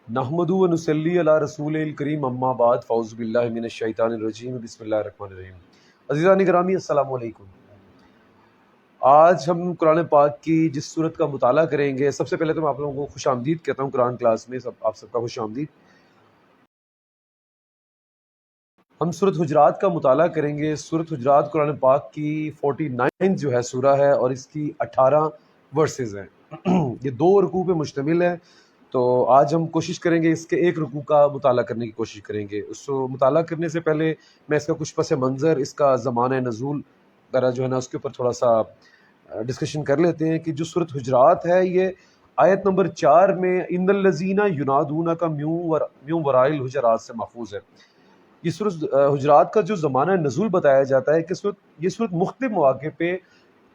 نحمدو و نصلی علی رسول الکریم اما بعد فاعوذ باللہ من الشیطان الرجیم بسم اللہ الرحمن الرحیم۔ عزیزان گرامی السلام علیکم۔ آج ہم قرآن پاک کی جس صورت کا مطالعہ کریں گے، سب سے پہلے تو میں آپ لوگوں کو خوش آمدید کہتا ہوں قرآن کلاس میں، آپ سب کا خوش آمدید۔ ہم سورۃ حجرات کا مطالعہ کریں گے۔ سورۃ حجرات قرآن پاک کی 49 جو ہے سورہ ہے اور اس کی 18 ورسز ہیں۔ یہ 2 رکوع پہ مشتمل ہے، تو آج ہم کوشش کریں گے اس کے ایک رکوع کا مطالعہ کرنے کی کوشش کریں گے۔ اس کو مطالعہ کرنے سے پہلے میں اس کا کچھ پس منظر، اس کا زمانہ نزول وغیرہ جو ہے نا اس کے اوپر تھوڑا سا ڈسکشن کر لیتے ہیں کہ جو سورۃ حجرات ہے یہ آیت نمبر 4 میں ان الذین ینادونک من وراء الحجرات سے محفوظ ہے۔ یہ سورۃ حجرات کا جو زمانہ نزول بتایا جاتا ہے کہ یہ سورۃ مختلف مواقع پہ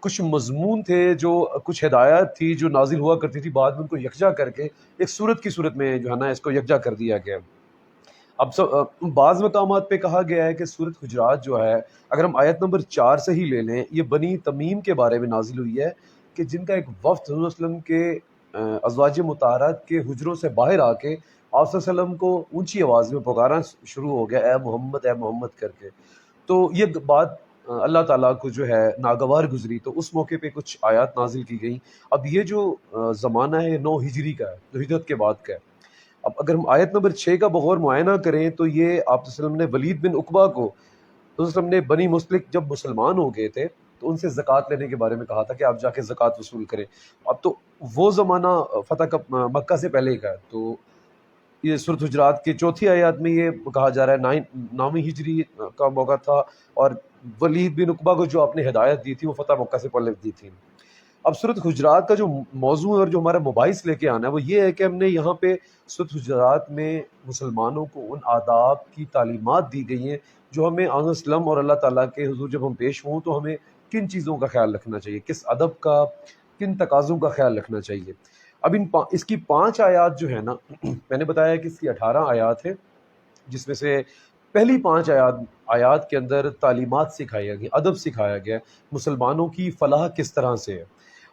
کچھ مضمون تھے، جو کچھ ہدایات تھی جو نازل ہوا کرتی تھی، بعد میں ان کو یکجا کر کے ایک سورت کی صورت میں جو ہے نا اس کو یکجا کر دیا گیا۔ اب بعض مقامات پہ کہا گیا ہے کہ سورت حجرات جو ہے، اگر ہم آیت نمبر 4 سے ہی لے لیں، یہ بنی تمیم کے بارے میں نازل ہوئی ہے کہ جن کا ایک وفد حضور صلی اللہ علیہ وسلم کے ازواج مطہرات کے حجروں سے باہر آ کے آپ صلی اللہ علیہ وسلم کو اونچی آواز میں پکارنا شروع ہو گیا، اے محمد کر کے۔ تو یہ بات اللہ تعالیٰ کو جو ہے ناگوار گزری، تو اس موقع پہ کچھ آیات نازل کی گئیں۔ اب یہ جو زمانہ ہے 9 ہجری کا ہے، جو ہجرت کے بعد کا ہے۔ اب اگر ہم آیت نمبر 6 کا بغور معائنہ کریں تو یہ آپ صلی اللہ علیہ وسلم نے ولید بن عقبہ کو، حضور صلی اللہ علیہ وسلم نے بنی مصطلق جب مسلمان ہو گئے تھے تو ان سے زکوٰۃ لینے کے بارے میں کہا تھا کہ آپ جا کے زکوٰۃ وصول کریں۔ اب تو وہ زمانہ فتح مکہ سے پہلے کا ہے، تو یہ سورۃ حجرات کی 4 آیات میں یہ کہا جا رہا ہے 9 ہجری کا موقع تھا، اور ولید بن عقبہ کو جو آپ نے ہدایت دی تھی وہ فتح مکہ سے پہلے دی تھی۔ اب سورۃ حجرات کا جو موضوع ہے اور جو ہمارا مباحث لے کے آنا ہے وہ یہ ہے کہ ہم نے یہاں پہ سورۃ حجرات میں مسلمانوں کو ان آداب کی تعلیمات دی گئی ہیں جو ہمیں آن اسلم اور اللہ تعالیٰ کے حضور جب ہم پیش ہوں تو ہمیں کن چیزوں کا خیال رکھنا چاہیے، کس ادب کا، کن تقاضوں کا خیال رکھنا چاہیے۔ اب اس کی 5 آیات جو ہے نا، میں نے بتایا کہ اس کی 18 آیات ہیں، جس میں سے پہلی 5 آیات کے اندر تعلیمات سکھایا گیا، ادب سکھایا گیا، مسلمانوں کی فلاح کس طرح سے ہے۔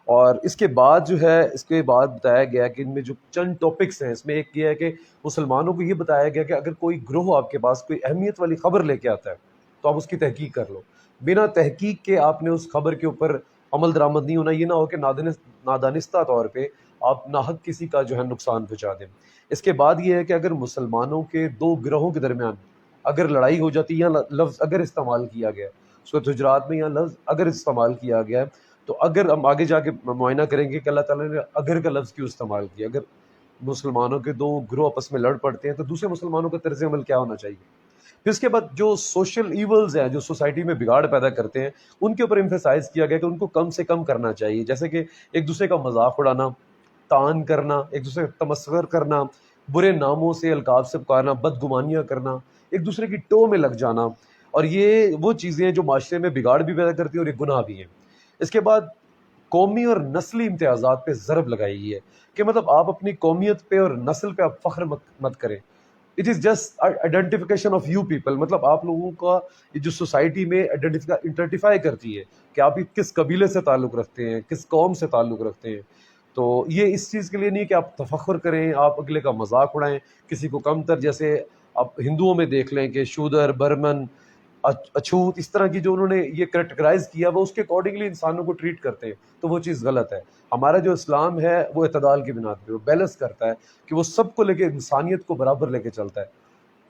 اور اس کے بعد جو ہے اس کے بعد بتایا گیا کہ ان میں جو چند ٹاپکس ہیں، اس میں ایک یہ ہے کہ مسلمانوں کو یہ بتایا گیا کہ اگر کوئی گروہ آپ کے پاس کوئی اہمیت والی خبر لے کے آتا ہے تو آپ اس کی تحقیق کر لو، بنا تحقیق کے آپ نے اس خبر کے اوپر عمل درآمد نہیں ہونا۔ یہ نہ ہو کہ نادانستہ طور پہ آپ ناحق کسی کا جو ہے نقصان پہنچا دیں۔ اس کے بعد یہ ہے کہ اگر مسلمانوں کے 2 گروہوں کے درمیان اگر لڑائی ہو جاتی ہے یا لفظ اگر استعمال کیا گیا، سورۃ حجرات میں یا لفظ اگر استعمال کیا گیا ہے، تو اگر ہم آگے جا کے معائنہ کریں گے کہ اللہ تعالیٰ نے اگر کا لفظ کیوں استعمال کیا، اگر مسلمانوں کے 2 گروہ آپس میں لڑ پڑتے ہیں تو دوسرے مسلمانوں کا طرز عمل کیا ہونا چاہیے۔ پھر اس کے بعد جو سوشل ایولز ہیں، جو سوسائٹی میں بگاڑ پیدا کرتے ہیں، ان کے اوپر ایمفیسائز کیا گیا کہ ان کو کم سے کم کرنا چاہیے، جیسے کہ ایک دوسرے کا مذاق اڑانا، طعن کرنا، ایک دوسرے کا تمسخر کرنا، برے ناموں سے القاب سے پکارنا، بدگمانیاں کرنا، ایک دوسرے کی ٹو میں لگ جانا، اور یہ وہ چیزیں ہیں جو معاشرے میں بگاڑ بھی پیدا کرتی ہیں اور یہ گناہ بھی ہیں۔ اس کے بعد قومی اور نسلی امتیازات پہ ضرب لگائی گئی ہے کہ مطلب آپ اپنی قومیت پہ اور نسل پہ آپ فخر مت کریں۔ It is just identification of you people, مطلب آپ لوگوں کا یہ جو سوسائٹی میں آئیڈینٹیفائی کرتی ہے کہ آپ کس قبیلے سے تعلق رکھتے ہیں، کس قوم سے تعلق رکھتے ہیں۔ تو یہ اس چیز کے لیے نہیں کہ آپ تفخر کریں، آپ اگلے کا مذاق اڑائیں، کسی کو کم تر، جیسے آپ ہندوؤں میں دیکھ لیں کہ شودر، برمن، اچھوت، اس طرح کی جو انہوں نے یہ کیٹیگرائز کیا وہ اس کے اکارڈنگلی انسانوں کو ٹریٹ کرتے ہیں، تو وہ چیز غلط ہے۔ ہمارا جو اسلام ہے وہ اعتدال کی بنیاد پہ، وہ بیلنس کرتا ہے کہ وہ سب کو لے کے، انسانیت کو برابر لے کے چلتا ہے۔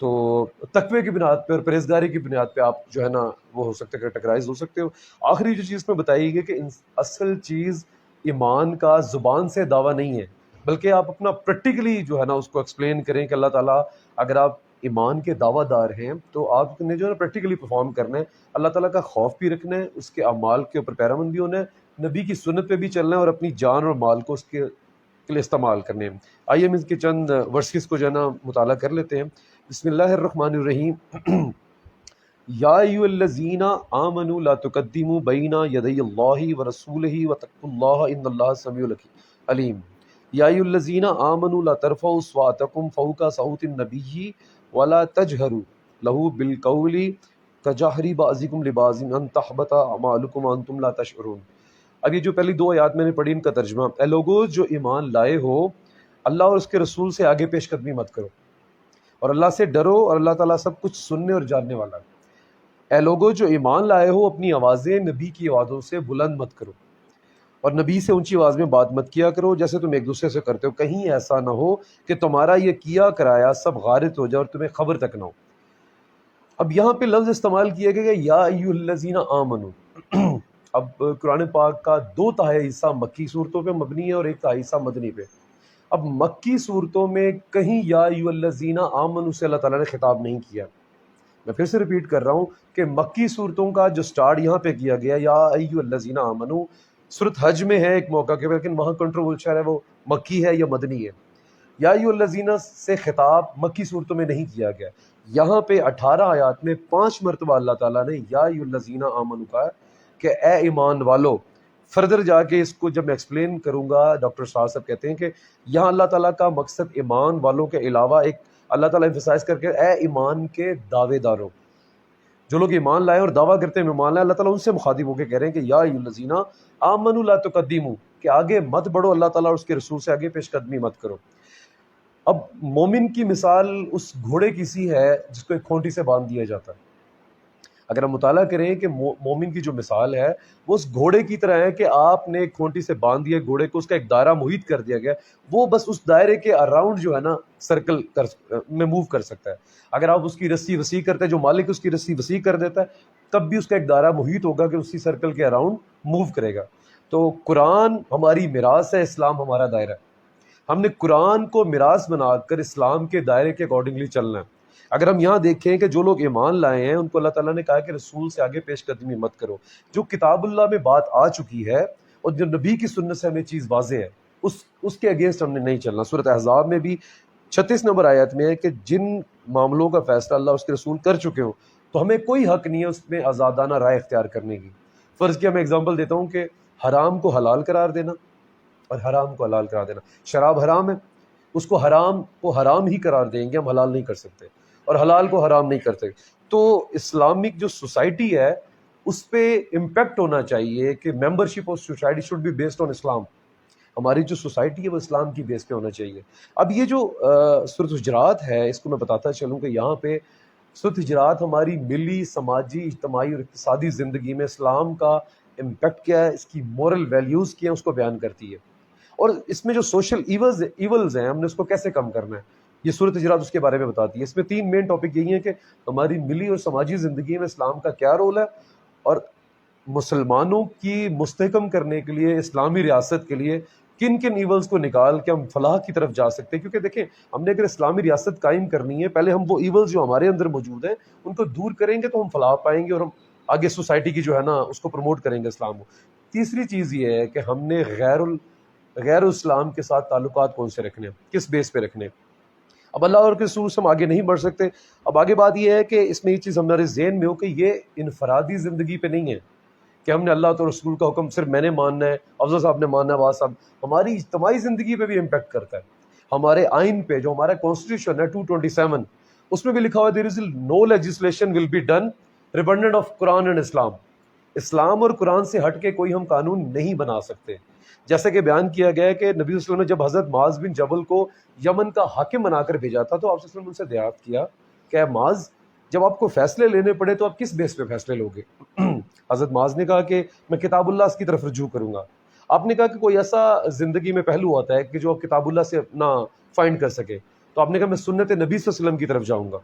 تو تقوی کی بنیاد پہ اور پرہیزگاری کی بنیاد پہ آپ جو ہے نا وہ ہو سکتے کیٹیگرائز ہو سکتے ہو۔ آخری جو چیز میں بتائی گئی کہ اصل چیز ایمان کا زبان سے دعویٰ نہیں ہے، بلکہ آپ اپنا پریکٹیکلی جو ہے نا اس کو ایکسپلین کریں کہ اللہ تعالیٰ، اگر آپ ایمان کے دعویٰ دار ہیں تو آپ نے جو ہے نا پریکٹیکلی پرفارم کرنا ہے، اللہ تعالیٰ کا خوف بھی رکھنا ہے، اس کے اعمال کے اوپر پیرامن بھی ہونا ہے، نبی کی سنت پہ بھی چلنا ہے، اور اپنی جان اور مال کو اس کے لیے استعمال کرنے ہیں۔ آئیے ہم اس کے چند ورسز کو جو ہے نا مطالعہ کر لیتے ہیں۔ بسم اللہ الرحمن الرحیم۔ یا ایھا الذین آمنوا لا تقدموا بین یدی اللہ ورسولہ واتقوا اللہ ان اللہ سمیع علیم۔ یا ایھا الذین آمنوا لا ترفعوا اصواتکم فوق صوت النبی ولا تجہروا لہ بالقول کجہر بعضکم لبعض ان تحبط اعمالکم وانتم لا تشعرون۔ اب یہ جو پہلی 2 آیات میں نے پڑھی ان کا ترجمہ، اے لوگو جو ایمان لائے ہو، اللہ اور اس کے رسول سے آگے پیش قدمی مت کرو، اور اللہ سے ڈرو، اور اللہ تعالیٰ سب کچھ سننے اور جاننے والا ہے۔ اے لوگو جو ایمان لائے ہو، اپنی آوازیں نبی کی آوازوں سے بلند مت کرو، اور نبی سے اونچی آواز میں بات مت کیا کرو جیسے تم ایک دوسرے سے کرتے ہو، کہیں ایسا نہ ہو کہ تمہارا یہ کیا کرایا سب غارت ہو جائے اور تمہیں خبر تک نہ ہو۔ اب یہاں پہ لفظ استعمال کیا گیا کہ یا ایھا الذین آمنو۔ اب قرآن پاک کا 2/3 حصہ مکی صورتوں پہ مبنی ہے اور 1/3 حصہ مدنی پہ۔ اب مکی صورتوں میں کہیں یا ایھا الذین آمنو سے اللہ تعالیٰ نے خطاب نہیں کیا۔ میں پھر سے ریپیٹ کر رہا ہوں کہ مکی صورتوں کا جو سٹارٹ یہاں پہ کیا گیا یا ایھا الذین آمنو، سورۃ حج میں ہے ایک موقع کے، لیکن وہاں کنٹروورشل ہے وہ مکی ہے یا مدنی ہے۔ یا ایھا الذین سے خطاب مکی صورتوں میں نہیں کیا گیا۔ یہاں پہ 18 آیات میں 5 مرتبہ اللہ تعالیٰ نے یا ایھا الذین آمنو کہا کہ اے ایمان والو۔ فردر جا کے اس کو جب میں ایکسپلین کروں گا، ڈاکٹر صاحب صاحب کہتے ہیں کہ یہاں اللہ تعالیٰ کا مقصد ایمان والوں کے علاوہ ایک اللہ تعالیٰ ایمفسائز کر کے اے ایمان کے دعوے داروں، جو لوگ ایمان لائے اور دعویٰ کرتے ہیں ایمان لائے، اللہ تعالیٰ ان سے مخاطب ہو کے کہہ رہے ہیں کہ یا ایھا الذین آمنوا لا تقدموا، کہ آگے مت بڑھو، اللہ تعالیٰ اور اس کے رسول سے آگے پیش قدمی مت کرو۔ اب مومن کی مثال اس گھوڑے کی سی ہے جس کو ایک کھونٹی سے باندھ دیا جاتا ہے۔ اگر ہم مطالعہ کریں کہ مومن کی جو مثال ہے وہ اس گھوڑے کی طرح ہے کہ آپ نے ایک کھونٹی سے باندھ دیا گھوڑے کو، اس کا ایک دائرہ محیط کر دیا گیا، وہ بس اس دائرے کے اراؤنڈ جو ہے نا سرکل میں موو کر سکتا ہے۔ اگر آپ اس کی رسی وسیع کرتے ہیں، جو مالک اس کی رسی وسیع کر دیتا ہے، تب بھی اس کا ایک دائرہ محیط ہوگا کہ اسی سرکل کے اراؤنڈ موو کرے گا۔ تو قرآن ہماری میراث ہے، اسلام ہمارا دائرہ ہے۔ ہم نے قرآن کو میراث بنا کر اسلام کے دائرے کے اکارڈنگلی چلنا ہے۔ اگر ہم یہاں دیکھیں کہ جو لوگ ایمان لائے ہیں ان کو اللہ تعالیٰ نے کہا کہ رسول سے آگے پیش قدمی مت کرو۔ جو کتاب اللہ میں بات آ چکی ہے اور جو نبی کی سنت سے ہمیں چیز واضح ہے، اس کے اگینسٹ ہم نے نہیں چلنا۔ سورۃ احزاب میں بھی 36 نمبر آیت میں ہے کہ جن معاملوں کا فیصلہ اللہ اس کے رسول کر چکے ہوں تو ہمیں کوئی حق نہیں ہے اس میں آزادانہ رائے اختیار کرنے کی۔ فرض کیا میں اگزامپل دیتا ہوں کہ حرام کو حلال قرار دینا اور حرام کو حلال قرار دینا۔ شراب حرام ہے، اس کو حرام ہی قرار دیں گے، ہم حلال نہیں کر سکتے، اور حلال کو حرام نہیں کرتے۔ تو اسلامک جو سوسائٹی ہے اس پہ امپیکٹ ہونا چاہیے کہ membership of society should be based on Islam. ہماری جو سوسائٹی ہے وہ اسلام کی بیس پہ ہونا چاہیے۔ اب یہ جو سورۃ حجرات ہے اس کو میں بتاتا چلوں کہ یہاں پہ سورۃ حجرات ہماری ملی، سماجی، اجتماعی اور اقتصادی زندگی میں اسلام کا امپیکٹ کیا ہے، اس کی مورل ویلیوز کیا ہیں، اس کو بیان کرتی ہے، اور اس میں جو سوشل ایولز ہیں ہم نے اس کو کیسے کم کرنا ہے، یہ سورۃ حجرات اس کے بارے میں بتاتی ہے۔ اس میں 3 مین ٹاپک یہی ہیں کہ ہماری ملی اور سماجی زندگی میں اسلام کا کیا رول ہے، اور مسلمانوں کی مستحکم کرنے کے لیے، اسلامی ریاست کے لیے کن کن ایولز کو نکال کے ہم فلاح کی طرف جا سکتے ہیں۔ کیونکہ دیکھیں ہم نے اگر اسلامی ریاست قائم کرنی ہے، پہلے ہم وہ ایولز جو ہمارے اندر موجود ہیں ان کو دور کریں گے تو ہم فلاح پائیں گے، اور ہم آگے سوسائٹی کی جو ہے نا اس کو پروموٹ کریں گے اسلام کو۔ تیسری چیز یہ ہے کہ ہم نے غیر اسلام کے ساتھ تعلقات کون سے رکھنے ہیں، کس بیس پہ رکھنے ہیں۔ اب اللہ اور کے رسول سے ہم آگے نہیں بڑھ سکتے۔ اب آگے بات یہ ہے کہ اس میں یہ چیز ہمارے ذہن میں ہو کہ یہ انفرادی زندگی پہ نہیں ہے کہ ہم نے اللہ تو رسول کا حکم صرف میں نے ماننا ہے، افضل صاحب نے ماننا ہے، واز صاحب، ہماری اجتماعی زندگی پہ بھی امپیکٹ کرتا ہے۔ ہمارے آئین پہ جو ہمارا کانسٹیٹیوشن ہے 227 اس میں بھی لکھا ہوا ہے there is no legislation will be done redundant of Quran and Islam۔ اسلام اور قرآن سے ہٹ کے کوئی ہم قانون نہیں بنا سکتے۔ جیسے کہ بیان کیا گیا ہے کہ نبی صلی اللہ علیہ وسلم نے جب حضرت معاذ بن جبل کو یمن کا حاکم بنا کر بھیجا تھا تو آپ صلی اللہ علیہ وسلم نے ان سے دریافت کیا کہ اے معاذ، جب آپ کو فیصلے لینے پڑے تو آپ کس بیس پہ فیصلے لوگے؟ حضرت معاذ نے کہا کہ میں کتاب اللہ کی طرف رجوع کروں گا۔ آپ نے کہا کہ کوئی ایسا زندگی میں پہلو ہوتا ہے کہ جو آپ کتاب اللہ سے نہ فائنڈ کر سکے، تو آپ نے کہا میں سنت نبی صلی اللہ علیہ وسلم کی طرف جاؤں گا۔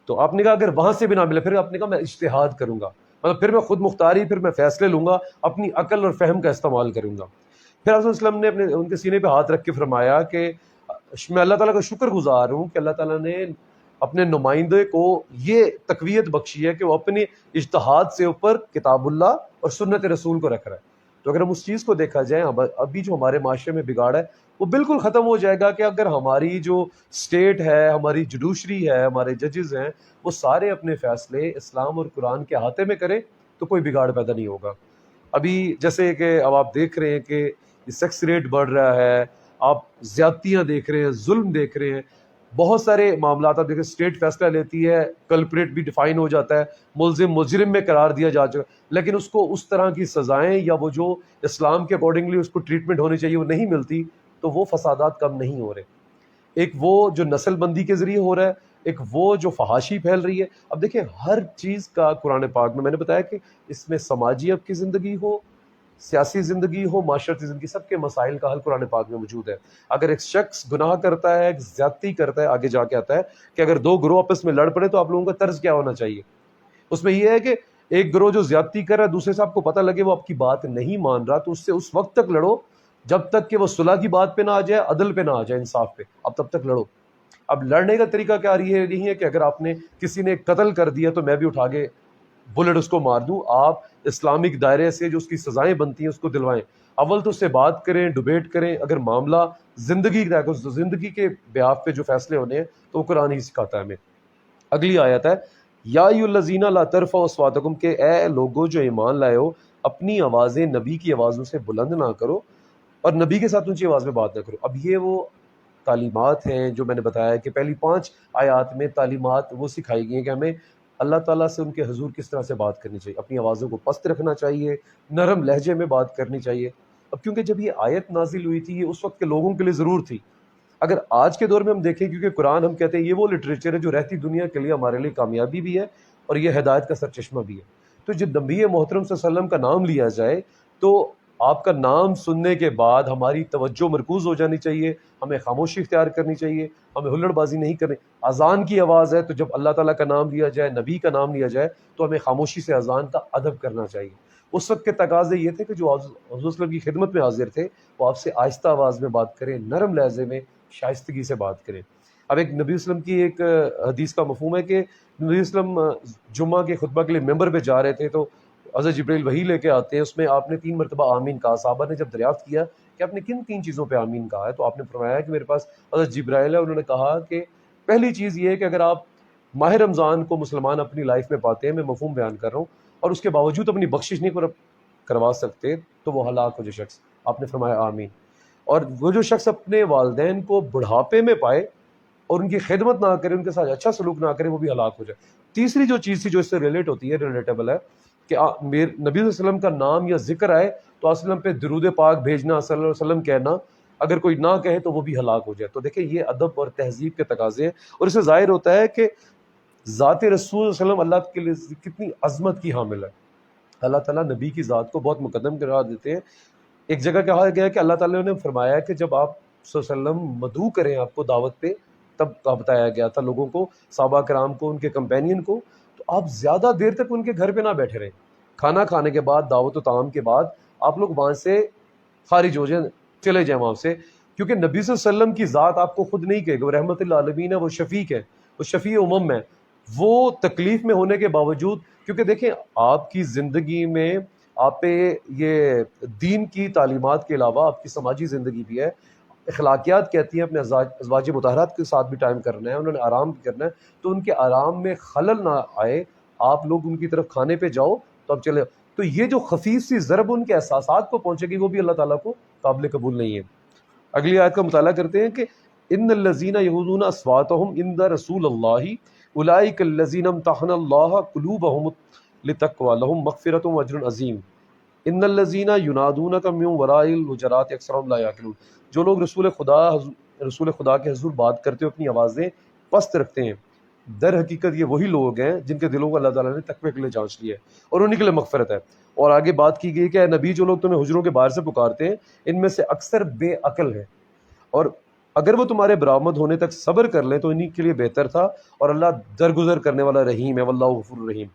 تو آپ نے کہا اگر وہاں سے بھی نہ ملے، پھر آپ نے کہا میں اجتہاد کروں گا، مطلب پھر میں خود مختاری، پھر میں فیصلے لوں گا، اپنی عقل اور فہم کا استعمال کروں گا۔ پھر آپ صلی اللہ علیہ وسلم نے ان کے سینے پہ ہاتھ رکھ کے فرمایا کہ میں اللہ تعالیٰ کا شکر گزار ہوں کہ اللہ تعالیٰ نے اپنے نمائندے کو یہ تقویت بخشی ہے کہ وہ اپنے اجتہاد سے اوپر کتاب اللہ اور سنت رسول کو رکھ رہا ہے۔ تو اگر ہم اس چیز کو دیکھا جائے، ابھی جو ہمارے معاشرے میں بگاڑ ہے وہ بالکل ختم ہو جائے گا کہ اگر ہماری جو اسٹیٹ ہے، ہماری جوڈیشری ہے، ہمارے ججز ہیں، وہ سارے اپنے فیصلے اسلام اور قرآن کے احاطے میں کریں تو کوئی بگاڑ پیدا نہیں ہوگا۔ ابھی جیسے کہ اب آپ دیکھ رہے ہیں کہ سیکس ریٹ بڑھ رہا ہے، آپ زیادتیاں دیکھ رہے ہیں، ظلم دیکھ رہے ہیں، بہت سارے معاملات آپ دیکھیں، اسٹیٹ فیصلہ لیتی ہے، کلپریٹ بھی ڈیفائن ہو جاتا ہے، ملزم مجرم میں قرار دیا جا چکا، لیکن اس کو اس طرح کی سزائیں یا وہ جو اسلام کے اکارڈنگلی اس کو ٹریٹمنٹ ہونی چاہیے وہ نہیں ملتی، تو وہ فسادات کم نہیں ہو رہے. ایک وہ جو نسل بندی کے ذریعے ہو رہا ہے, ایک وہ جو فحاشی پھیل رہی ہے. اب دیکھیں ہر چیز کا قرآن پاک میں نے بتایا کہ اس میں سماجی اب کی زندگی ہو, سیاسی زندگی ہو, معاشرتی زندگی, سب کے مسائل کا حل قرآن پاک میں موجود ہے. اگر ایک شخص گناہ کرتا ہے, ایک زیادتی کرتا ہے, آگے جا کے آتا ہے کہ اگر دو گروہ آپس میں لڑ پڑے تو آپ لوگوں کا طرز کیا ہونا چاہیے. اس میں یہ ہے کہ ایک گروہ جو زیادتی کر رہا ہے, دوسرے سے آپ کو پتہ لگے وہ آپ کی بات نہیں مان رہا, تو اس سے اس وقت تک لڑو جب تک کہ وہ صلح کی بات پہ نہ آ جائے, عدل پہ نہ آ جائے, انصاف پہ, اب تب تک لڑو. اب لڑنے کا طریقہ کیا رہی ہے, نہیں ہے کہ اگر آپ نے کسی نے قتل کر دیا تو میں بھی اٹھا کے بلٹ اس کو مار دوں. آپ اسلامک دائرے سے جو اس کی سزائیں بنتی ہیں اس کو دلوائیں. اول تو اس سے بات کریں, ڈبیٹ کریں. اگر معاملہ زندگی کا ہے, زندگی کے بیاف پہ جو فیصلے ہونے ہیں تو وہ قرآن ہی سکھاتا ہے ہمیں. اگلی آیت ہے یا ایھا الذین لا ترفعوا اصواتکم, کہ اے لوگوں جو ایمان لائے ہو اپنی آوازیں نبی کی آوازوں سے بلند نہ کرو اور نبی کے ساتھ اونچی آواز میں بات نہ کرو. اب یہ وہ تعلیمات ہیں جو میں نے بتایا کہ پہلی 5 آیات میں تعلیمات وہ سکھائی گئی ہیں کہ ہمیں اللہ تعالیٰ سے ان کے حضور کس طرح سے بات کرنی چاہیے, اپنی آوازوں کو پست رکھنا چاہیے, نرم لہجے میں بات کرنی چاہیے. اب کیونکہ جب یہ آیت نازل ہوئی تھی یہ اس وقت کے لوگوں کے لیے ضرور تھی. اگر آج کے دور میں ہم دیکھیں, کیونکہ قرآن ہم کہتے ہیں یہ وہ لٹریچر ہے جو رہتی دنیا کے لیے ہمارے لیے کامیابی بھی ہے اور یہ ہدایت کا سرچشمہ بھی ہے. تو جب نبی محترم صلی اللہ علیہ وسلم کا نام لیا جائے تو آپ کا نام سننے کے بعد ہماری توجہ مرکوز ہو جانی چاہیے, ہمیں خاموشی اختیار کرنی چاہیے, ہمیں ہلڑ بازی نہیں کرنی. اذان کی آواز ہے تو جب اللہ تعالیٰ کا نام لیا جائے, نبی کا نام لیا جائے تو ہمیں خاموشی سے اذان کا ادب کرنا چاہیے. اس وقت کے تقاضے یہ تھے کہ جو حضور صلی اللہ علیہ وسلم کی خدمت میں حاضر تھے وہ آپ سے آہستہ آواز میں بات کریں, نرم لہجے میں, شائستگی سے بات کریں. اب ایک نبی وسلم کی ایک حدیث کا مفہوم ہے کہ نبی وسلم جمعہ کے خطبہ کے لیے ممبر پہ جا رہے تھے تو حضرت جبرائیل وحی لے کے آتے ہیں, اس میں آپ نے 3 مرتبہ آمین کہا. صحابہ نے جب دریافت کیا کہ آپ نے کن 3 چیزوں پہ آمین کہا ہے تو آپ نے فرمایا کہ میرے پاس حضرت جبرائیل ہے. انہوں نے کہا کہ پہلی چیز یہ ہے کہ اگر آپ ماہ رمضان کو مسلمان اپنی لائف میں پاتے ہیں, میں مفہوم بیان کر رہا ہوں, اور اس کے باوجود اپنی بخشش نہیں کروا سکتے تو وہ ہلاک ہو جائے شخص. آپ نے فرمایا آمین. اور وہ جو شخص اپنے والدین کو بڑھاپے میں پائے اور ان کی خدمت نہ کرے, ان کے ساتھ اچھا سلوک نہ کرے, وہ بھی ہلاک ہو جائے. تیسری جو چیز تھی جو اس سے ریلیٹ ہوتی ہے, ریلیٹیبل ہے, کہ نبی صلی اللہ علیہ وسلم کا نام یا ذکر آئے تو وسلم پہ درود پاک بھیجنا, صلی اللہ علیہ وسلم کہنا, اگر کوئی نہ کہے تو وہ بھی ہلاک ہو جائے. تو دیکھیں یہ ادب اور تہذیب کے تقاضے ہیں, اور اس سے ظاہر ہوتا ہے کہ ذات رسول صلی اللہ علیہ وسلم اللہ کے لیے کتنی عظمت کی حامل ہے. اللہ تعالیٰ نبی کی ذات کو بہت مقدم قرار دیتے ہیں. ایک جگہ کہا گیا کہ اللہ تعالیٰ نے فرمایا کہ جب آپ صلی اللہ علیہ وسلم مدعو کریں آپ کو دعوت پہ, تب بتایا گیا تھا لوگوں کو, صحابہ کرام کو, ان کے کمپینین کو, تو آپ زیادہ دیر تک ان کے گھر پہ نہ بیٹھے رہیں. کھانا کھانے کے بعد, دعوت و طعام کے بعد آپ لوگ وہاں سے خارج ہو جائیں, چلے جائیں وہاں سے, کیونکہ نبی صلی اللہ علیہ وسلم کی ذات آپ کو خود نہیں کہے گا, وہ رحمت للعالمین ہے, وہ شفیق ہے, وہ شفیع امم ہے. وہ تکلیف میں ہونے کے باوجود, کیونکہ دیکھیں آپ کی زندگی میں آپ پہ یہ دین کی تعلیمات کے علاوہ آپ کی سماجی زندگی بھی ہے, اخلاقیات کہتی ہیں اپنے ازواج مطہرات کے ساتھ بھی ٹائم کرنا ہے, انہوں نے آرام بھی کرنا ہے, تو ان کے آرام میں خلل نہ آئے, آپ لوگ ان کی طرف کھانے پہ جاؤ تو اب چلے. تو یہ جو خفیف سی ضرب ان کے احساسات کو پہنچے گی وہ بھی اللہ تعالیٰ کو قابل قبول نہیں ہے. اگلی آیت کا مطالعہ کرتے ہیں کہ ان الذین یغضون اصواتهم عند رسول اللہ اولئک الذین امتحن اللہ قلوبهم للتقوی لهم مغفرۃ واجر عظیم. ان الذین ینادونک من وراء الحجرات اکثرهم لا یعقلون. جو لوگ رسول خدا کے حضور بات کرتے ہوئے اپنی آوازیں پست رکھتے ہیں, در حقیقت یہ وہی لوگ ہیں جن کے دلوں کو اللہ تعالیٰ نے تقوی کے لیے جانچ لیا ہے اور انہی کے لیے مغفرت ہے. اور آگے بات کی گئی کہ اے نبی, جو لوگ تمہیں حجروں کے باہر سے پکارتے ہیں ان میں سے اکثر بے عقل ہیں, اور اگر وہ تمہارے برآمد ہونے تک صبر کر لیں تو انہی کے لیے بہتر تھا, اور اللہ درگزر کرنے والا رحیم ہے, واللہ غفور الرحیم.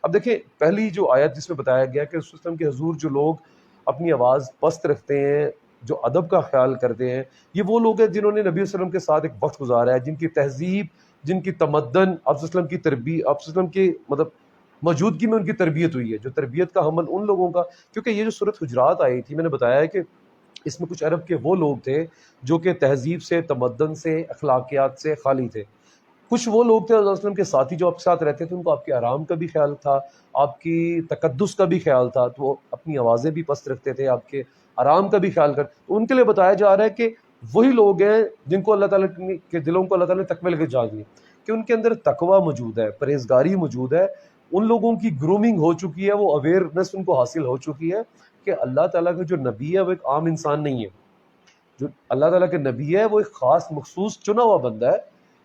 اب دیکھیں پہلی جو آیت جس میں بتایا گیا کہ رسول اللہ کے حضور جو لوگ اپنی آواز پست رکھتے ہیں, جو ادب کا خیال کرتے ہیں, یہ وہ لوگ ہیں جنہوں نے نبی صلی اللہ علیہ وسلم کے ساتھ ایک وقت گزارا ہے, جن کی تہذیب, جن کی تمدن, آپ صلی اللہ علیہ وسلم کی تربیت, آپ صلی اللہ علیہ وسلم کی مطلب موجودگی میں ان کی تربیت ہوئی ہے, جو تربیت کا حمل ان لوگوں کا. کیونکہ یہ جو سورۃ حجرات آئی تھی, میں نے بتایا ہے کہ اس میں کچھ عرب کے وہ لوگ تھے جو کہ تہذیب سے, تمدن سے, اخلاقیات سے خالی تھے. کچھ وہ لوگ تھے اللہ وسلم کے ساتھی جو آپ کے ساتھ رہتے تھے, ان کو آپ کے آرام کا بھی خیال تھا, آپ کی تقدس کا بھی خیال تھا, تو وہ اپنی آوازیں بھی پست رکھتے تھے, آپ کے آرام کا بھی خیال کرتے. تو ان کے لیے بتایا جا رہا ہے کہ وہی لوگ ہیں جن کو اللہ تعالیٰ کے دلوں کو اللہ تعالیٰ نے تقوی کے جان دی, کہ ان کے اندر تقوی موجود ہے, پرہیزگاری موجود ہے, ان لوگوں کی گرومنگ ہو چکی ہے, وہ اویئرنیس ان کو حاصل ہو چکی ہے کہ اللہ تعالیٰ کا جو نبی ہے وہ ایک عام انسان نہیں ہے. جو اللہ تعالیٰ کے نبی ہے وہ ایک خاص مخصوص چنا ہوا بندہ ہے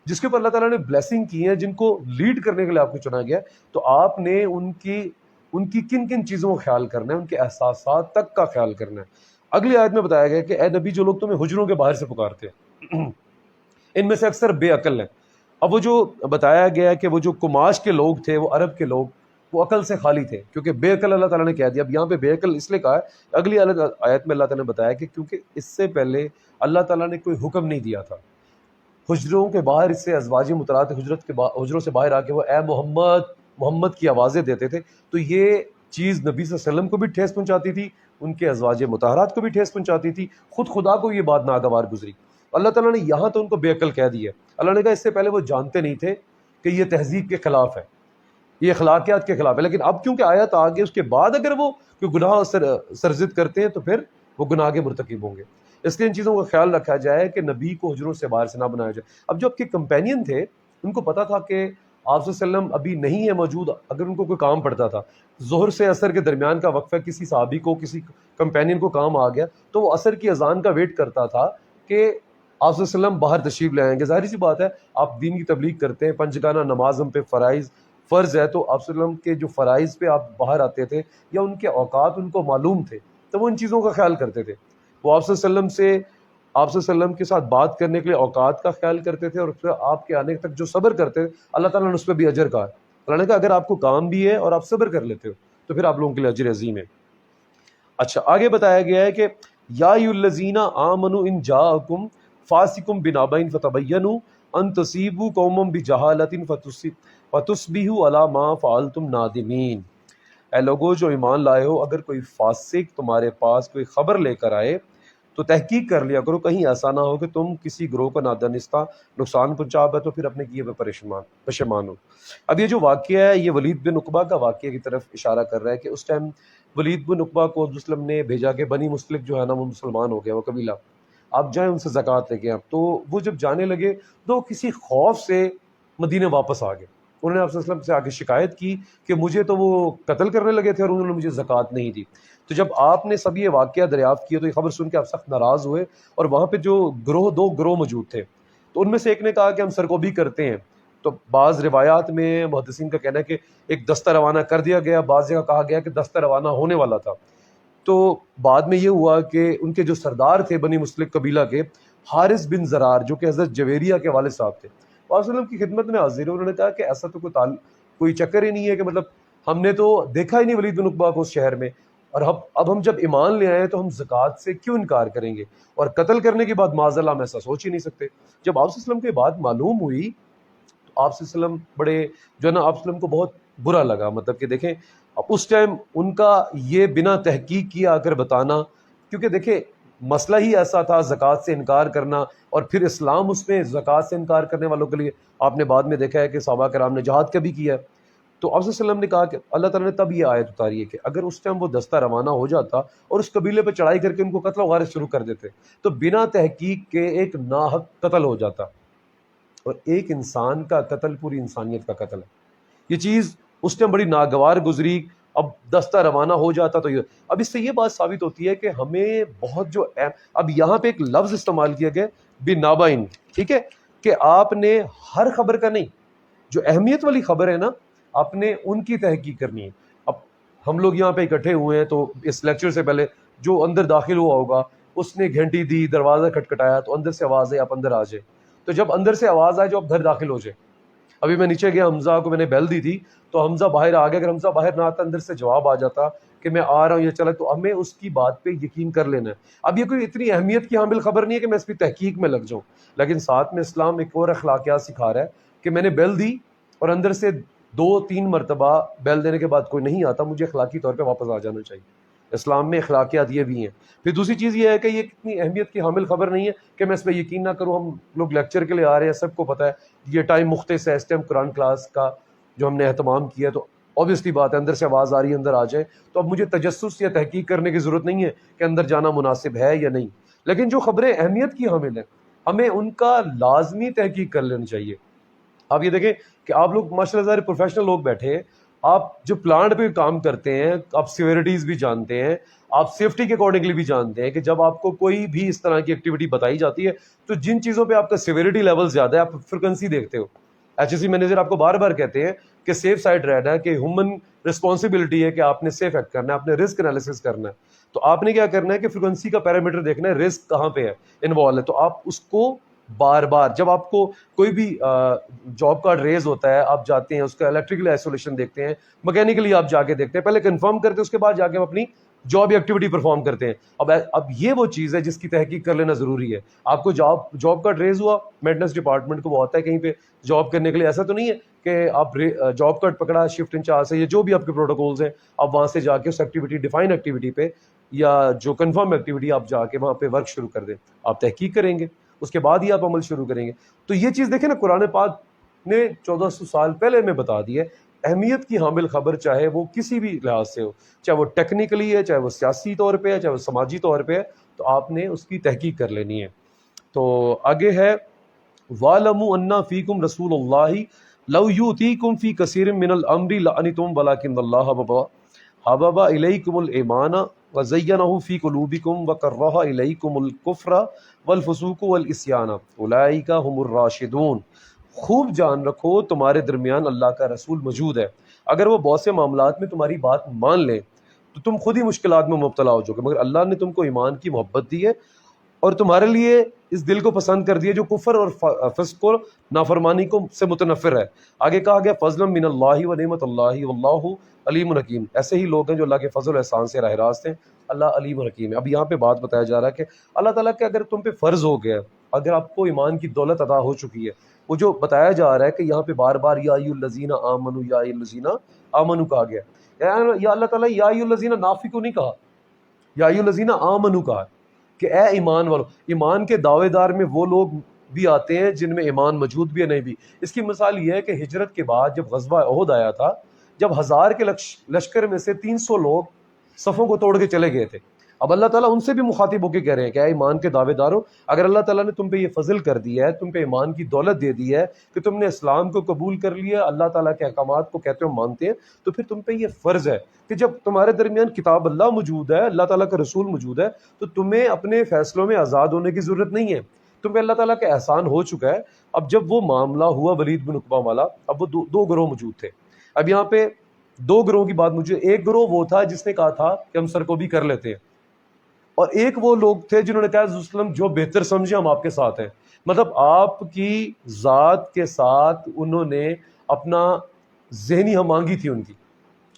جس کے اوپر اللہ تعالیٰ نے بلیسنگ کی ہے، جن کو لیڈ کرنے کے لیے آپ کو چنا گیا، تو آپ نے ان کی کن کن چیزوں کا خیال کرنا ہے، ان کے احساسات تک کا خیال کرنا ہے۔ اگلی آیت میں بتایا گیا کہ اے نبی جو لوگ تمہیں حجروں کے باہر سے پکارتے ہیں ان میں سے اکثر بے عقل ہیں۔ اب وہ جو بتایا گیا کہ وہ جو کماش کے لوگ تھے، وہ عرب کے لوگ، وہ عقل سے خالی تھے، کیونکہ بے عقل اللہ تعالیٰ نے کہہ دیا۔ اب یہاں پہ بے عقل اس لیے کہا ہے، اگلی آیت میں اللہ تعالیٰ نے بتایا کہ کیونکہ اس سے پہلے اللہ تعالیٰ نے کوئی حکم نہیں دیا تھا۔ حجروں کے باہر اس سے ازواج مطہرات حجروں سے باہر آ کے وہ اے محمد محمد کی آوازیں دیتے تھے، تو یہ چیز نبی صلی اللہ علیہ وسلم کو بھی ٹھیس پہنچاتی تھی، ان کے ازواج مطہرات کو بھی ٹھیس پہنچاتی تھی، خود خدا کو یہ بات ناگوار گزری۔ اللہ تعالیٰ نے یہاں تو ان کو بے عقل کہہ دیا۔ اللہ نے کہا اس سے پہلے وہ جانتے نہیں تھے کہ یہ تہذیب کے خلاف ہے، یہ اخلاقیات کے خلاف ہے، لیکن اب کیونکہ آیت آ گئی، اس کے بعد اگر وہ کوئی گناہ سرزد کرتے ہیں تو پھر وہ گناہ کے مرتکب ہوں گے۔ اس لیے ان چیزوں کا خیال رکھا جائے کہ نبی کو حجروں سے باہر سے نہ بنایا جائے۔ اب جو آپ کے کمپینین تھے ان کو پتا تھا کہ آپ صلی اللہ علیہ وسلم ابھی نہیں ہے موجود، اگر ان کو کوئی کام پڑتا تھا، ظہر سے عصر کے درمیان کا وقفہ کسی صحابی کو، کسی کمپینین کو کام آ گیا، تو وہ عصر کی اذان کا ویٹ کرتا تھا کہ آپ صلی اللہ علیہ وسلم باہر تشریف لے آئیں گے۔ ظاہر سی بات ہے، آپ دین کی تبلیغ کرتے ہیں، پنجگانہ نماز ہم پہ فرض ہے، تو آپ صلی اللہ علیہ وسلم کے جو فرائض پہ آپ باہر آتے تھے یا ان کے اوقات ان کو معلوم تھے، تو وہ ان چیزوں کا خیال کرتے تھے۔ وہ آپ صلی اللہ علیہ وسلم کے ساتھ بات کرنے کے لیے اوقات کا خیال کرتے تھے، اور پھر آپ کے آنے تک جو صبر کرتے تھے اللہ تعالیٰ نے اس پہ بھی اجر کہا ہے۔ اللہ نے کہا اگر آپ کو کام بھی ہے اور آپ صبر کر لیتے ہو تو پھر آپ لوگوں کے لیے اجر عظیم ہے۔ اچھا، آگے بتایا گیا ہے کہ یا ایھا الذین آمنوا ان جاءکم فاسق بنبأ فتبینوا ان تصیبوا قوما بجہالۃ فتصبحوا علی ما فعلتم نادمین۔ اے لوگو جو ایمان لائے ہو، اگر کوئی فاسق تمہارے پاس کوئی خبر لے کر آئے تو تحقیق کر لیا کرو، کہیں ایسا نہ ہو کہ تم کسی گروہ کو نادانستہ نقصان پہنچا تو پھر اپنے کیے پہ پشیمان ہو۔ اب یہ جو واقعہ ہے یہ ولید بن عقبہ کا واقعہ کی طرف اشارہ کر رہا ہے کہ اس ٹائم ولید بن عقبہ کو وسلم نے بھیجا کہ بنی مستلق جو ہے نا وہ مسلمان ہو گیا، وہ قبیلہ، آپ جائیں ان سے زکوٰۃ لے کے آپ۔ تو وہ جب جانے لگے تو کسی خوف سے مدینے واپس آ گئے۔ انہوں نے آپ صلی اللہ علیہ وسلم سے آ کے شکایت کی کہ مجھے تو وہ قتل کرنے لگے تھے اور انہوں نے مجھے زکوٰۃ نہیں دی۔ تو جب آپ نے سب یہ واقعہ دریافت کیا تو یہ خبر سن کے آپ سخت ناراض ہوئے، اور وہاں پہ جو دو گروہ موجود تھے، تو ان میں سے ایک نے کہا کہ ہم سرکوبی کرتے ہیں۔ تو بعض روایات میں محدثین کا کہنا ہے کہ ایک دستہ روانہ کر دیا گیا، بعض جگہ کہا گیا کہ دستہ روانہ ہونے والا تھا۔ تو بعد میں یہ ہوا کہ ان کے جو سردار تھے بنی مستلق قبیلہ کے، حارث بن زرار، جو کہ حضرت جویریہ کے والد صاحب تھے، آپ صلی اللہ علیہ وسلم کی خدمت میں حاضر ہوئے۔ انہوں نے کہا کہ ایسا تو کوئی چکر ہی نہیں ہے، کہ مطلب ہم نے تو دیکھا ہی نہیں ولید بن عقبہ کو اس شہر میں، اور اب ہم جب ایمان لے آئے تو ہم زکوٰۃ سے کیوں انکار کریں گے، اور قتل کرنے کے بعد معاذ اللہ ہم ایسا سوچ ہی نہیں سکتے۔ جب آپ صلی اللہ علیہ وسلم کی بات معلوم ہوئی تو آپ صلی اللہ علیہ وسلم بڑے جو ہے نا، آپ صلی اللہ علیہ وسلم کو بہت برا لگا، مطلب کہ دیکھیں اب اس ٹائم ان کا یہ بنا تحقیق کیے آ کر بتانا، کیونکہ دیکھیں مسئلہ ہی ایسا تھا زکوٰۃ سے انکار کرنا، اور پھر اسلام اس میں زکوٰۃ سے انکار کرنے والوں کے لیے آپ نے بعد میں دیکھا ہے کہ صحابہ کرام نے جہاد کا بھی کیا ہے۔ تو آپ صلی اللہ علیہ وسلم نے کہا کہ اللہ تعالیٰ نے تب یہ آیت اتاری ہے کہ اگر اس ٹائم وہ دستہ روانہ ہو جاتا اور اس قبیلے پہ چڑھائی کر کے ان کو قتل و غارت شروع کر دیتے تو بنا تحقیق کے ایک ناحق قتل ہو جاتا، اور ایک انسان کا قتل پوری انسانیت کا قتل ہے۔ یہ چیز اس ٹائم بڑی ناگوار گزری، اب دستہ روانہ ہو جاتا تو اب اس سے یہ بات ثابت ہوتی ہے کہ ہمیں بہت جو اب یہاں پہ ایک لفظ استعمال کیا گیا بنابئن، ٹھیک ہے، کہ آپ نے ہر خبر کا نہیں، جو اہمیت والی خبر ہے نا آپ نے ان کی تحقیق کرنی ہے۔ اب ہم لوگ یہاں پہ اکٹھے ہوئے ہیں تو اس لیکچر سے پہلے جو اندر داخل ہوا ہوگا اس نے گھنٹی دی، دروازہ کھٹکھٹایا تو اندر سے آواز ہے آپ اندر آ جائے، تو جب اندر سے آواز آئے جو آپ گھر داخل ہو جائے۔ ابھی میں نیچے گیا، حمزہ کو میں نے بیل دی تھی تو حمزہ باہر آ گیا، اگر حمزہ باہر نہ آتا اندر سے جواب آ جاتا کہ میں آ رہا ہوں یا چلا، تو ہمیں اس کی بات پہ یقین کر لینا ہے۔ اب یہ کوئی اتنی اہمیت کی حامل خبر نہیں ہے کہ میں اس کی تحقیق میں لگ جاؤں، لیکن ساتھ میں اسلام ایک اور اخلاقیات سکھا رہا ہے کہ میں نے بیل دی اور اندر سے 2-3 مرتبہ بیل دینے کے بعد کوئی نہیں آتا، مجھے اخلاقی طور پہ واپس آ جانا چاہیے۔ اسلام میں اخلاقیات یہ بھی ہیں۔ پھر دوسری چیز یہ ہے کہ یہ کتنی اہمیت کی حامل خبر نہیں ہے کہ میں اس پہ یقین نہ کروں۔ ہم لوگ لیکچر کے لیے آ رہے ہیں، سب کو پتہ ہے یہ ٹائم مختص ہے، اس ٹائم قرآن کلاس کا جو ہم نے اہتمام کیا، تو اوبیسلی بات ہے اندر سے آواز آ رہی ہے اندر آ جائے، تو اب مجھے تجسس یا تحقیق کرنے کی ضرورت نہیں ہے کہ اندر جانا مناسب ہے یا نہیں۔ لیکن جو خبریں اہمیت کی حامل ہیں ہمیں ان کا لازمی تحقیق کر لینی چاہیے۔ آپ یہ دیکھیں کہ آپ لوگ ماشاء اللہ پروفیشنل لوگ بیٹھے ہیں، آپ جو پلانٹ پہ کام کرتے ہیں آپ سیوریٹیز بھی جانتے ہیں, آپ سیفٹی کے اکارڈنگلی بھی جانتے ہیں کہ جب آپ کو کوئی بھی اس طرح کی ایکٹیویٹی بتائی جاتی ہے تو جن چیزوں پہ آپ کا سیوریٹی لیول زیادہ ہے آپ فریکوینسی دیکھتے ہو. ایچ ایس سی مینیجر آپ کو بار بار کہتے ہیں کہ سیف سائڈ رہنا ہے, کہ ہیومن رسپانسبلٹی ہے کہ آپ نے سیف ایکٹ کرنا ہے, آپ نے رسک انالیسس کرنا ہے. تو آپ نے کیا کرنا ہے کہ فریکوینسی کا پیرامیٹر دیکھنا ہے, رسک کہاں پہ ہے انوالو ہے, تو آپ اس کو بار بار جب آپ کو کوئی بھی جاب کارڈ ریز ہوتا ہے آپ جاتے ہیں اس کا الیکٹریکل آئسولیشن دیکھتے ہیں, مکینیکلی آپ جا کے دیکھتے ہیں, پہلے کنفرم کرتے ہیں اس کے بعد جا کے اپنی جاب ایکٹیویٹی پرفارم کرتے ہیں. اب یہ وہ چیز ہے جس کی تحقیق کر لینا ضروری ہے. آپ کو جاب کارڈ ریز ہوا, مینٹنس ڈپارٹمنٹ کو وہ آتا ہے کہیں پہ جاب کرنے کے لیے, ایسا تو نہیں ہے کہ آپ جاب کارڈ پکڑا شفٹ انچارج سے, یہ جو بھی آپ کے پروٹوکولز ہیں آپ وہاں سے جا کے اس ایکٹیویٹی ڈیفائن ایکٹیویٹی پہ یا جو کنفرم ایکٹیویٹی آپ جا کے وہاں پہ ورک شروع کر دیں. آپ تحقیق کریں گے اس کے بعد ہی آپ عمل شروع کریں گے. تو یہ چیز دیکھیں نا قرآن پاک نے 1400 سال پہلے میں بتا دی ہے. اہمیت کی حامل خبر چاہے وہ کسی بھی لحاظ سے ہو, چاہے وہ ٹیکنیکلی ہے, چاہے وہ سیاسی طور پہ ہے, چاہے وہ سماجی طور پہ ہے, تو آپ نے اس کی تحقیق کر لینی ہے. تو آگے ہے وَاعْلَمُوا أَنَّ فِيكُمْ رَسُولَ اللَّهِ لَوْ يُؤْتِيكُمْ فِي كَثِيرٍ مِّنَ الْأَمْرِ لَعَنِتُمْ وَلَٰكِنَّ اللَّهَ حَبَّبَ إِلَيْكُمُ الْإِيمَانَ وَزَيَّنَهُ فِي قُلُوبِكُمْ وَكَرَّهَ إِلَيْكُمُ الْكُفْرَ وَالْفُسُوقَ وَالْعِصْيَانَ أُولَٰئِكَ هُمُ الرَّاشِدُونَ. خوب جان رکھو تمہارے درمیان اللہ کا رسول موجود ہے, اگر وہ بہت سے معاملات میں تمہاری بات مان لیں تو تم خود ہی مشکلات میں مبتلا ہو جاؤ گے, مگر اللہ نے تم کو ایمان کی محبت دی ہے اور تمہارے لیے اس دل کو پسند کر دیا جو کفر اور فسق اور نافرمانی کو سے متنفر ہے. آگے کہا گیا فضلا من اللہ و نعمت اللہ واللہ علیم حکیم. ایسے ہی لوگ ہیں جو اللہ کے فضل و احسان سے راہ راست ہیں, اللہ علیم حکیم ہے. اب یہاں پہ بات بتایا جا رہا ہے کہ اللہ تعالیٰ کے اگر تم پہ فرض ہو گیا, اگر آپ کو ایمان کی دولت عطا ہو چکی ہے, وہ جو بتایا جا رہا ہے کہ یہاں پہ بار بار یا ایھا الذین آمنوا یا ایھا الذین آمنوا کہا گیا, یا اللہ تعالیٰ یا ایھا الذین نافی کو نہیں کہا, یا ایھا الذین آمنوا کہا کہ اے ایمان والو. ایمان کے دعوے دار میں وہ لوگ بھی آتے ہیں جن میں ایمان موجود بھی ہے نہیں بھی. اس کی مثال یہ ہے کہ ہجرت کے بعد جب غزوہ احد آیا تھا, جب 1000 کے لشکر میں سے 300 لوگ صفوں کو توڑ کے چلے گئے تھے. اب اللہ تعالیٰ ان سے بھی مخاطب ہو کے کہہ رہے ہیں کہ اے ایمان کے دعوے دارو, اگر اللہ تعالیٰ نے تم پہ یہ فضل کر دیا ہے, تم پہ ایمان کی دولت دے دی ہے کہ تم نے اسلام کو قبول کر لیا, اللہ تعالیٰ کے احکامات کو کہتے ہو مانتے ہیں, تو پھر تم پہ یہ فرض ہے کہ جب تمہارے درمیان کتاب اللہ موجود ہے, اللہ تعالیٰ کا رسول موجود ہے, تو تمہیں اپنے فیصلوں میں آزاد ہونے کی ضرورت نہیں ہے. تم پہ اللہ تعالیٰ کا احسان ہو چکا ہے. اب جب وہ معاملہ ہوا ولید بن عقبہ والا, اب وہ دو گروہ موجود تھے. اب یہاں پہ دو گروہوں کی بات مجھے, ایک گروہ وہ تھا جس نے کہا تھا کہ ہم سر کو بھی کر لیتے ہیں, اور ایک وہ لوگ تھے جنہوں نے کہا وسلم جو بہتر سمجھے ہم آپ کے ساتھ ہیں. مطلب آپ کی ذات کے ساتھ انہوں نے اپنا ذہنی ہم آہنگی تھی,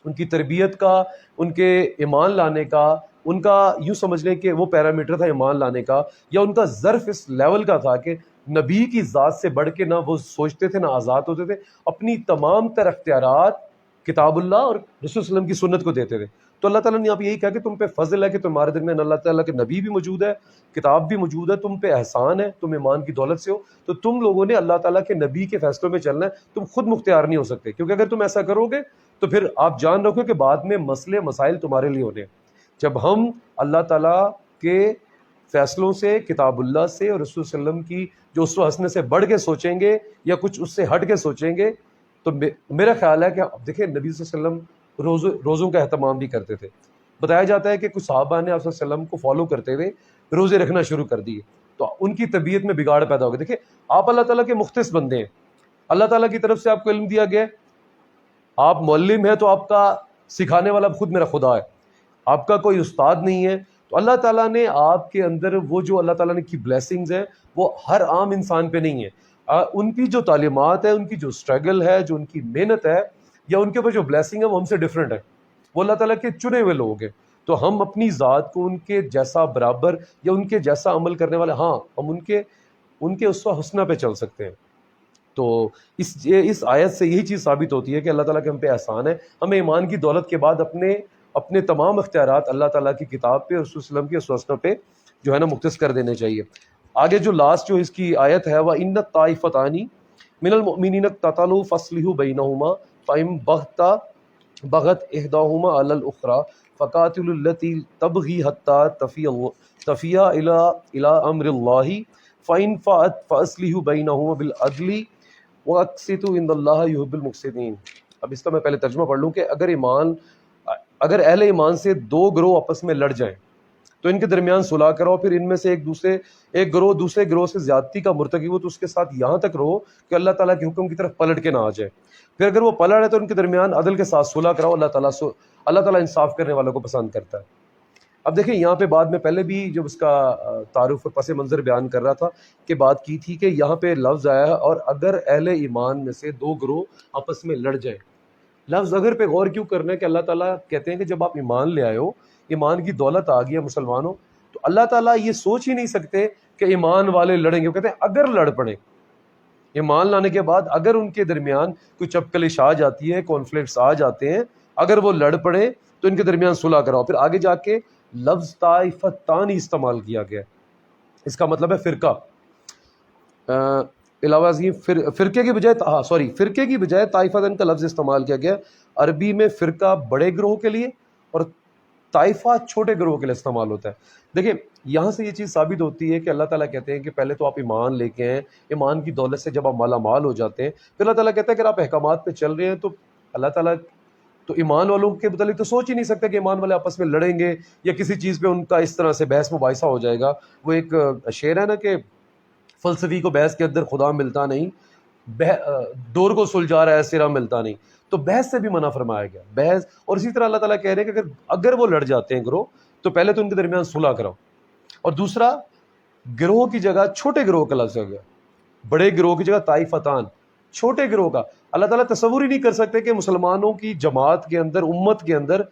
ان کی تربیت کا, ان کے ایمان لانے کا, ان کا یوں سمجھ لیں کہ وہ پیرامیٹر تھا ایمان لانے کا, یا ان کا ظرف اس لیول کا تھا کہ نبی کی ذات سے بڑھ کے نہ وہ سوچتے تھے نہ آزاد ہوتے تھے, اپنی تمام تر اختیارات کتاب اللہ اور رسول وسلم کی سنت کو دیتے تھے. تو اللہ تعالیٰ نے یہاں پہ یہی کہا کہ تم پہ فضل ہے کہ تمہارے درمیان اللہ تعالیٰ کے نبی بھی موجود ہے, کتاب بھی موجود ہے, تم پہ احسان ہے, تم ایمان کی دولت سے ہو, تو تم لوگوں نے اللہ تعالیٰ کے نبی کے فیصلوں میں چلنا ہے. تم خود مختار نہیں ہو سکتے, کیونکہ اگر تم ایسا کرو گے تو پھر آپ جان رکھو کہ بعد میں مسئلے مسائل تمہارے لیے ہونے ہیں. جب ہم اللہ تعالیٰ کے فیصلوں سے, کتاب اللہ سے اور رسول صلی اللہ علیہ وسلم کی جو اسوہ حسنہ سے بڑھ کے سوچیں گے یا کچھ اس سے ہٹ کے سوچیں گے, تو میرا خیال ہے کہ دیکھیں نبی صلی اللہ علیہ وسلم روزوں کا اہتمام بھی کرتے تھے. بتایا جاتا ہے کہ کچھ صحابہ نے آپ صلی اللہ علیہ وسلم کو فالو کرتے ہوئے روزے رکھنا شروع کر دیے, تو ان کی طبیعت میں بگاڑ پیدا ہو گیا. دیکھیں آپ اللہ تعالیٰ کے مختص بندے ہیں, اللہ تعالیٰ کی طرف سے آپ کو علم دیا گیا ہے, آپ معلم ہیں تو آپ کا سکھانے والا خود میرا خدا ہے, آپ کا کوئی استاد نہیں ہے. تو اللہ تعالیٰ نے آپ کے اندر وہ جو اللہ تعالیٰ نے کی بلیسنگز ہیں وہ ہر عام انسان پہ نہیں ہے. ان کی جو تعلیمات ہیں, ان کی جو اسٹرگل ہے, جو ان کی محنت ہے, یا ان کے اوپر جو بلیسنگ ہے وہ ہم سے ڈفرینٹ ہے. وہ اللہ تعالیٰ کے چنے ہوئے لوگ ہیں, تو ہم اپنی ذات کو ان کے جیسا برابر یا ان کے جیسا عمل کرنے والے, ہاں ہم ان کے اسوہ حسنہ پہ چل سکتے ہیں. تو اس آیت سے یہی چیز ثابت ہوتی ہے کہ اللہ تعالیٰ کے ہم پہ احسان ہے. ہمیں ایمان کی دولت کے بعد اپنے تمام اختیارات اللہ تعالیٰ کی کتاب پہ اور رسول صلی اللہ علیہ وسلم کے اسوہ حسنہ پہ جو ہے نا مختص کر دینے چاہیے. آگے جو لاسٹ جو اس کی آیت ہے, وَإِنَّ الطَّائِفَتَانِ مِنَ الْمُؤْمِنِينَ اقْتَتَلُوا فَأَصْلِحُوا بَيْنَهُمَا فَإِن بَغَتْ إِحْدَاهُمَا عَلَى الْأُخْرَى فَقَاتِلُوا الَّتِي تَبْغِي حَتَّى تَفِيَ إِلَى أَمْرِ اللَّهِ فَإِن فَأَتْ فَأَصْلِحُوا بَيْنَهُمَا بِالْعَدْلِ وَأَقْسِطُوا إِنَّ اللَّهَ يُحِبُّ الْمُقْسِطِينَ. اب اس کا میں پہلے ترجمہ پڑھ لوں کہ اگر اہل ایمان سے دو گروہ آپس میں لڑ جائیں تو ان کے درمیان صلح کرو، پھر ان میں سے ایک گروہ دوسرے گروہ سے زیادتی کا مرتکب ہو تو اس کے ساتھ یہاں تک رہو کہ اللہ تعالیٰ کے حکم کی طرف پلٹ کے نہ آ جائے، پھر اگر وہ پلٹ ہے تو ان کے درمیان عدل کے ساتھ صلح کراؤ، اللہ تعالیٰ انصاف کرنے والوں کو پسند کرتا ہے۔ اب دیکھیں یہاں پہ بعد میں پہلے بھی جب اس کا تعارف اور پس منظر بیان کر رہا تھا کہ بات کی تھی کہ یہاں پہ لفظ آیا ہے اور اگر اہل ایمان میں سے دو گروہ آپس میں لڑ جائیں۔ لفظ اگر پہ غور کیوں کرنا ہے کہ اللہ تعالیٰ کہتے ہیں کہ جب آپ ایمان لے آئے ہو، ایمان کی دولت آ گئی ہے مسلمانوں، تو اللہ تعالیٰ یہ سوچ ہی نہیں سکتے کہ ایمان والے لڑیں گے، وہ کہتے ہیں اگر لڑ پڑیں، ایمان لانے کے بعد اگر ان کے درمیان کوئی چپکلش آ جاتی ہے، کانفلکٹس آ جاتے ہیں، اگر وہ لڑ پڑے تو ان کے درمیان صلح کراؤ۔ پھر آگے جا کے لفظ طائفتان استعمال کیا گیا، اس کا مطلب ہے فرقہ۔ علاوہ ازیں فرقے کی بجائے طائفتان کا لفظ استعمال کیا گیا۔ عربی میں فرقہ بڑے گروہ کے لیے اور طائفہ چھوٹے گروہ کے لیے استعمال ہوتا ہے۔ دیکھیں یہاں سے یہ چیز ثابت ہوتی ہے کہ اللہ تعالیٰ کہتے ہیں کہ پہلے تو آپ ایمان لے کے ہیں، ایمان کی دولت سے جب آپ مالا مال ہو جاتے ہیں، پھر اللہ تعالیٰ کہتا ہے کہ آپ احکامات پہ چل رہے ہیں، تو اللہ تعالیٰ تو ایمان والوں کے متعلق تو سوچ ہی نہیں سکتا کہ ایمان والے آپس میں لڑیں گے یا کسی چیز پہ ان کا اس طرح سے بحث مباحثہ ہو جائے گا۔ وہ ایک شعر ہے نا کہ فلسفی کو بحث کے اندر خدا ملتا نہیں، ڈور کو سلجھا رہا ہے سرا ملتا نہیں، تو بحث سے بھی منع فرمایا گیا بحث۔ اور اسی طرح اللہ تعالیٰ کہہ رہے ہیں کہ اگر وہ لڑ جاتے ہیں گروہ تو پہلے تو ان کے درمیان صلح کراؤ، اور دوسرا گروہ کی جگہ چھوٹے گروہ کا لفظ ہو گیا، بڑے گروہ کی جگہ طائفتان، چھوٹے گروہ کا۔ اللہ تعالیٰ تصور ہی نہیں کر سکتے کہ مسلمانوں کی جماعت کے اندر، امت کے اندر،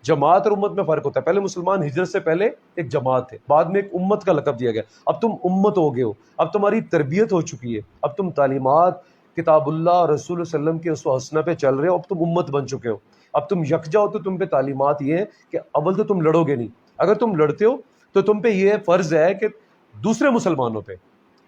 جماعت اور امت میں فرق ہوتا ہے۔ پہلے مسلمان ہجرت سے پہلے ایک جماعت تھے، بعد میں ایک امت کا لقب دیا گیا۔ اب تم امت ہو گئے ہو، اب تمہاری تربیت ہو چکی ہے، اب تم تعلیمات کتاب اللہ اور رسول اللہ علیہ وسلم کے اسوہ حسنہ پہ چل رہے ہو، اب تم امت بن چکے ہو، اب تم یکجا ہو۔ تو تم پہ تعلیمات یہ ہے کہ اول تو تم لڑو گے نہیں، اگر تم لڑتے ہو تو تم پہ یہ فرض ہے کہ دوسرے مسلمانوں پہ،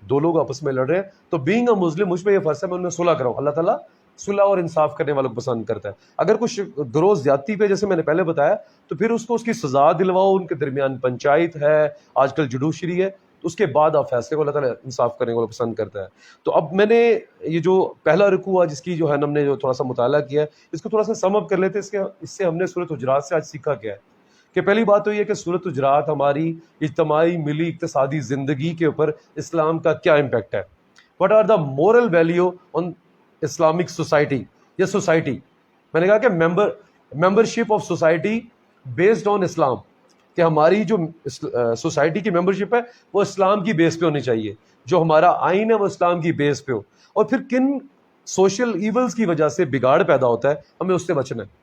دو لوگ آپس میں لڑ رہے ہیں تو بینگ اے مسلم مجھ پہ یہ فرض ہے میں ان میں صلح کراؤں۔ اللہ تعالیٰ صلح اور انصاف کرنے والوں کو پسند کرتا ہے۔ اگر کچھ گروہ زیادتی پہ جیسے میں نے پہلے بتایا تو پھر اس کو اس کی سزا دلواؤ، ان کے درمیان پنچایت ہے، آج کل جوڈیشری ہے، تو اس کے بعد آپ فیصلے کو اللہ تعالیٰ انصاف کرنے کو پسند کرتا ہے۔ تو اب میں نے یہ جو پہلا رکوع ہے جس کی جو ہے ہم نے جو تھوڑا سا مطالعہ کیا ہے، اس کو تھوڑا سا سم اپ کر لیتے ہیں۔ اس سے ہم نے سورۃ حجرات سے آج سیکھا کیا ہے کہ پہلی بات تو یہ کہ سورۃ حجرات ہماری اجتماعی ملی اقتصادی زندگی کے اوپر اسلام کا کیا امپیکٹ ہے، what are the moral value on Islamic society یا سوسائٹی۔ میں نے کہا کہ membership of society based on Islam, کہ ہماری جو سوسائٹی کی ممبرشپ ہے وہ اسلام کی بیس پہ ہونی چاہیے، جو ہمارا آئین ہے وہ اسلام کی بیس پہ ہو، اور پھر کن سوشل ایولز کی وجہ سے بگاڑ پیدا ہوتا ہے ہمیں اس سے بچنا ہے۔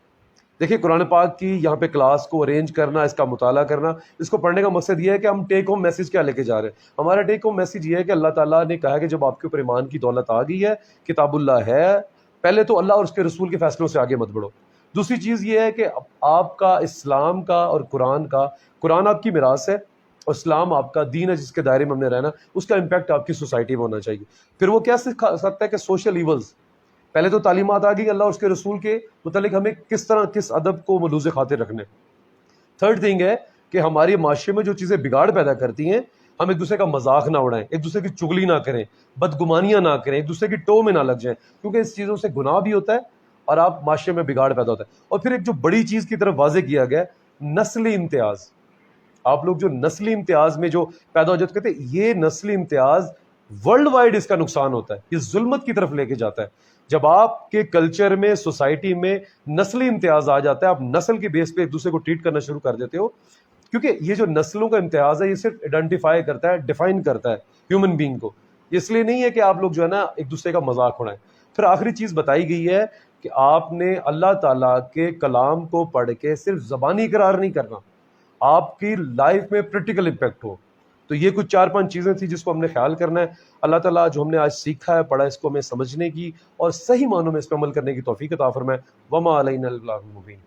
دیکھیے قرآن پاک کی یہاں پہ کلاس کو ارینج کرنا، اس کا مطالعہ کرنا، اس کو پڑھنے کا مقصد یہ ہے کہ ہم ٹیک ہوم میسج کیا لے کے جا رہے ہیں۔ ہمارا ٹیک ہوم میسج یہ ہے کہ اللہ تعالیٰ نے کہا کہ جب آپ کے اوپر ایمان کی دولت آ گئی ہے، کتاب اللہ ہے، پہلے تو اللہ اور اس کے رسول کے فیصلوں سے آگے مت بڑھو۔ دوسری چیز یہ ہے کہ آپ کا اسلام کا اور قرآن آپ کی میراث ہے اور اسلام آپ کا دین ہے جس کے دائرے میں ہم نے رہنا، اس کا امپیکٹ آپ کی سوسائٹی میں ہونا چاہیے۔ پھر وہ کیا سکھا سکتا ہے کہ سوشل ایولز، پہلے تو تعلیمات آ گئی اللہ اور اس کے رسول کے متعلق ہمیں کس ادب کو ملوز خاطر رکھنے۔ تھرڈ تھنگ ہے کہ ہمارے معاشرے میں جو چیزیں بگاڑ پیدا کرتی ہیں، ہم ایک دوسرے کا مذاق نہ اڑائیں، ایک دوسرے کی چغلی نہ کریں، بدگمانیاں نہ کریں، ایک دوسرے کی ٹو میں نہ لگ جائیں، کیونکہ اس چیزوں سے گناہ بھی ہوتا ہے اور آپ معاشرے میں بگاڑ پیدا ہوتا ہے۔ اور پھر ایک جو بڑی چیز کی طرف واضح کیا گیا ہے، نسلی امتیاز۔ آپ لوگ جو نسلی امتیاز میں جو پیدا ہو جاتے کہتے ہیں یہ نسلی امتیاز ورلڈ وائڈ اس کا نقصان ہوتا ہے، یہ ظلمت کی طرف لے کے جاتا ہے۔ جب آپ کے کلچر میں، سوسائٹی میں نسلی امتیاز آ جاتا ہے، آپ نسل کے بیس پہ ایک دوسرے کو ٹریٹ کرنا شروع کر دیتے ہو، کیونکہ یہ جو نسلوں کا امتیاز ہے یہ صرف آئیڈینٹیفائی کرتا ہے، ڈیفائن کرتا ہے ہیومن بینگ کو، اس لیے نہیں ہے کہ آپ لوگ جو ہے نا ایک دوسرے کا مذاق اڑائیں۔ پھر آخری چیز بتائی گئی ہے کہ آپ نے اللہ تعالیٰ کے کلام کو پڑھ کے صرف زبانی اقرار نہیں کرنا، آپ کی لائف میں پریکٹیکل امپیکٹ ہو۔ تو یہ کچھ 4-5 چیزیں تھیں جس کو ہم نے خیال کرنا ہے۔ اللہ تعالیٰ جو ہم نے آج سیکھا ہے، پڑھا، اس کو ہمیں سمجھنے کی اور صحیح معنوں میں اس پہ عمل کرنے کی توفیق عطا فرمائے۔ وما علینا الا البلاغ المبین۔